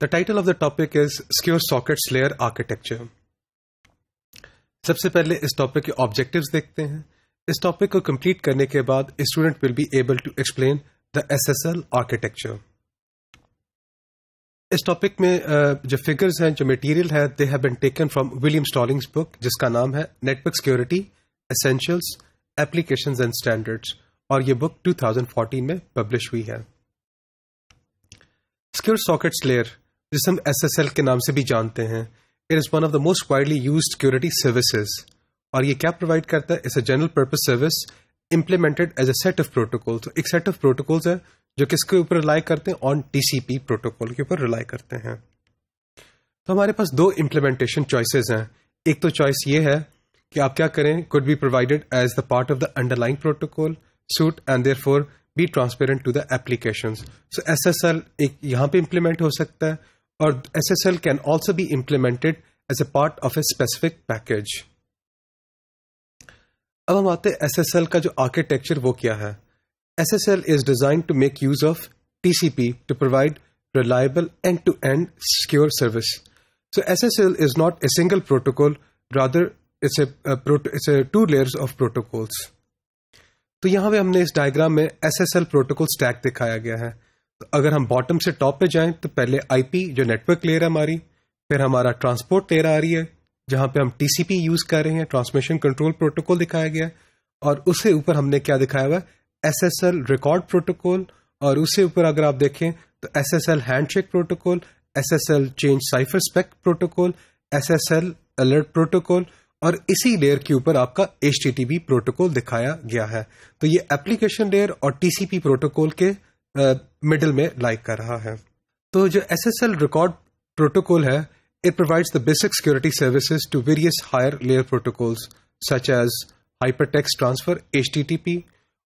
The title of the topic is Secure Sockets Layer Architecture. سب سے پہلے اس topic کے objectives دیکھتے ہیں. اس ٹاپک کو کمپلیٹ کرنے کے بعد student will be able to explain the SSL architecture. اس ٹاپک میں جو فگرز ہیں، جو مٹیریل ہے، they have been taken from William Stallings book جس کا نام ہے network security essentials applications and standards, اور یہ بک 2014 میں پبلش ہوئی ہے. سیکیور ساکٹس لیئر، جس ہم SSL کے نام سے بھی جانتے ہیں، it is one of the most widely used security services. اور یہ کیا پرووائڈ کرتا ہے؟ It's a general purpose service implemented as a set of protocols. ایک سیٹ آف پروٹوکولز ہے جو کس کے اوپر ریلائی کرتے ہیں؟ آن TCP پروٹوکول کے اوپر ریلائی کرتے ہیں. تو ہمارے پاس دو امپلیمنٹیشن چوائسیز ہیں. ایک تو چوائس یہ ہے کہ آپ کیا کریں، could be provided as the part of the underlying protocol suite and therefore be transparent to the applications. So SSL ایک یہاں پہ امپلیمنٹ ہو سکتا ہے، اور SSL can also be implemented as a part of a specific package. اب ہم آتے ہیں SSL کا جو آرکیٹیکچر وہ کیا ہے. SSL is designed to make use of TCP to provide reliable end-to-end secure service. So SSL is not a single protocol, rather it's a two layers of protocols. تو یہاں پہ ہم نے اس ڈائیگرام میں SSL پروٹوکول اسٹیک دکھایا گیا ہے. تو اگر ہم باٹم سے ٹاپ پہ جائیں تو پہلے IP جو نیٹ ورک لیئر ہے ہماری، پھر ہمارا ٹرانسپورٹ لیئر آ رہی ہے جہاں پہ ہم TCP یوز کر رہے ہیں، ٹرانسمیشن کنٹرول پروٹوکول دکھایا گیا ہے، اور اس سے اوپر ہم نے کیا دکھایا ہوا ہے؟ SSL record protocol. اور اس سے اوپر اگر آپ دیکھیں تو SSL handshake protocol, SSL change cipher spec protocol, SSL alert protocol, اور اسی لیئر کے اوپر آپ کا HTTP پروٹوکول دکھایا گیا ہے. تو یہ ایپلیکیشن لیئر اور TCP پروٹوکول کے مڈل میں لائک کر رہا ہے. تو جو SSL ریکارڈ پروٹوکول ہے، it provides the basic security services to various higher layer protocols such as hypertext transfer HTTP.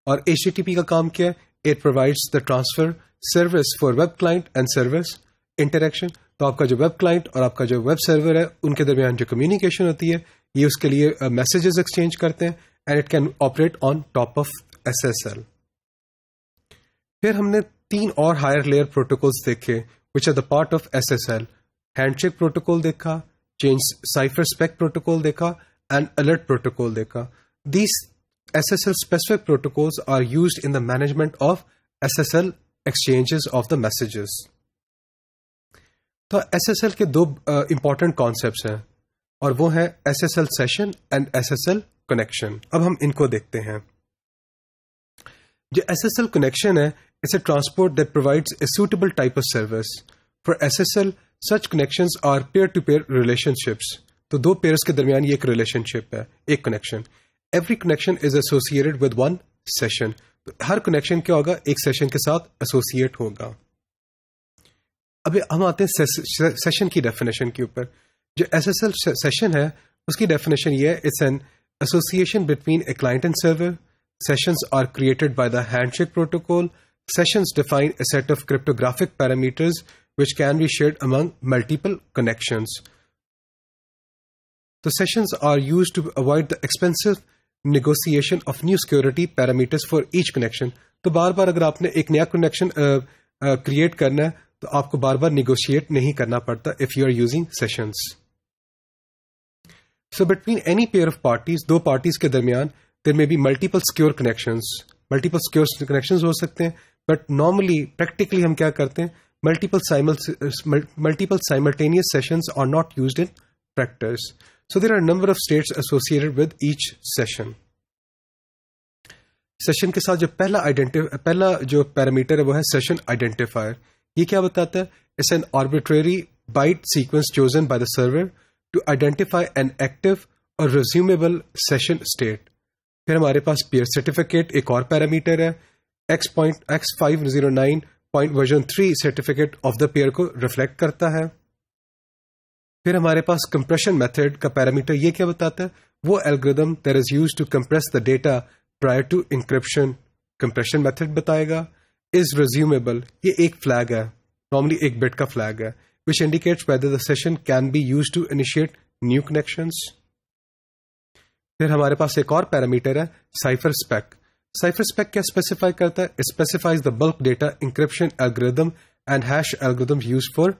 اور HTTP کا کام کیا ہے؟ it provides the transfer service for web client and service interaction. تو آپ کا جو web client اور آپ کا جو ویب سرور ہے ان کے درمیان جو کمیونیکیشن ہوتی ہے، یہ اس کے لیے میسیجز ایکسچینج کرتے ہیں، and it can operate on top of SSL. پھر ہم نے تین اور ہائر لیئر پروٹوکولز دیکھے which are the part of SSL. Handshake protocol دیکھا، چینج سائفر اسپیک پروٹوکول دیکھا، اینڈ الرٹ پروٹوکول دیکھا. These SSL specific protocols are used in the management of SSL exchanges of the messages. تو SSL کے دو important concepts ہیں، اور وہ ہیں SSL session and SSL connection. اب ہم ان کو دیکھتے ہیں. جو SSL connection ہے، it's a transport that provides a suitable type of service. For SSL, such connections are peer-to-peer relationships. تو دو پیئرس کے درمیان یہ ایک ریلیشن شپ ہے، ایک connection. Every connection is associated with one session. تو ہر کنیکشن کیا ہوگا؟ ایک سیشن کے ساتھ ایسوسیٹ ہوگا. اب ہم آتے ہیں سیشن کی ڈیفینیشن کے اوپر. جو SSL سیشن ہے اس کی ڈیفینیشن یہ ہے، it's an association between a client and server. Sessions are created by the handshake protocol. Sessions define a set of cryptographic parameters which can be shared among multiple connections. The sessions are used to avoid the expensive negotiation of new security parameters for each connection. تو بار بار اگر آپ نے ایک نیا connection create کرنا ہے تو آپ کو بار بار نیگوشیٹ نہیں کرنا پڑتا if you are using sessions. So between any pair of parties، دو پارٹیز کے درمیان there may be multiple secure connections. Multiple secure connections ہو سکتے ہیں، بٹ نارملی پریکٹیکلی ہم کیا کرتے ہیں؟ Multiple simultaneous sessions are not used in practice. So there are a number of states associated with each session. Session کے ساتھ جو پہلا جو پیرامیٹر ہے وہ ہے سیشن آئیڈینٹیفائر. یہ کیا بتاتا ہے؟ It's an arbitrary byte sequence chosen by the server to identify an active or resumable session state. پھر ہمارے پاس پیئر سرٹیفکیٹ ایک اور پیرامیٹر ہے، X.509.version3 certificate of the peer کو ریفلیکٹ کرتا ہے. پھر ہمارے پاس کمپریشن میتھڈ کا پیرامیٹر یہ کیا بتاتا ہے؟ وہ algorithm that is used to compress the data prior to encryption. Compression method بتائے گا. از ریزیومیبل، یہ ایک فلیگ ہے، نارملی ایک بٹ کا فلیگ ہے، which indicates whether the session can be used to initiate new connections. پھر ہمارے پاس ایک اور پیرامیٹر ہے سائفر اسپیک. سائفر اسپیک کیا اسپیسیفائی کرتا ہے؟ Specifies the bulk data encryption algorithm and hash algorithm use for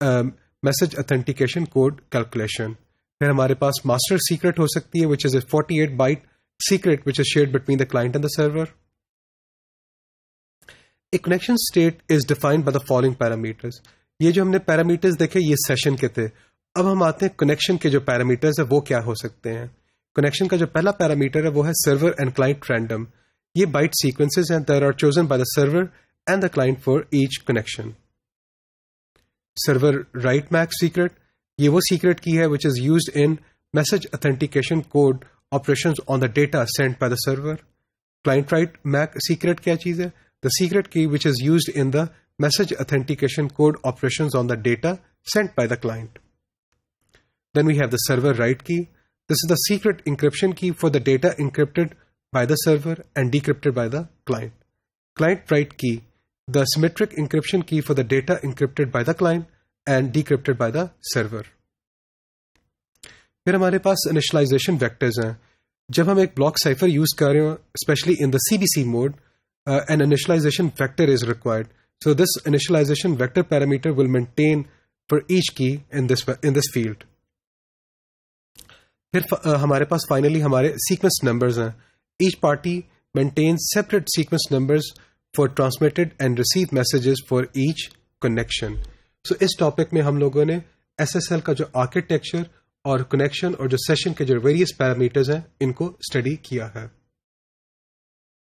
message authentication code calculation. پھر ہمارے پاس ماسٹر سیکرٹ ہو سکتی ہے which is a 48 byte secret which is shared between the client and the server. A connection state is defined by the following parameters. یہ جو ہم نے parameters دیکھے یہ سیشن کے تھے. اب ہم آتے ہیں کنیکشن کے جو پیرامیٹرز ہیں وہ کیا ہو سکتے ہیں. کنیکشن کا جو پہلا پیرامیٹر ہے وہ ہے سرور اینڈ کلائنٹ رینڈم. یہ بائٹ سیکوینسز ہیں that are chosen by the server and the client for each connection. Server write MAC secret, یہ وہ سیکرٹ کی ہے which is used in message authentication code operations on the data sent by the server. Client write MAC secret کیا چیز ہے؟ The secret key which is used in the message authentication code operations on the data sent by the client. Then we have the server write key. This is the secret encryption key for the data encrypted by the server and decrypted by the client. Client write key, the symmetric encryption key for the data encrypted by the client and decrypted by the server. پھر ہمارے پاس initialization vectors ہیں. جب ہم ایک block cipher use کر رہے ہوں especially in the CBC mode, an initialization vector is required. So this initialization vector parameter will maintain for each key in this field. پھر ہمارے پاس فائنلی ہمارے سیکوینس نمبرز ہیں. Each party maintains separate sequence numbers for transmitted and received messages for each connection. So اس topic میں ہم لوگوں نے SSL کا جو آرکیٹیکچر اور کنیکشن اور جو سیشن کے جو ویریس پیرامیٹرز ہیں ان کو اسٹڈی کیا ہے.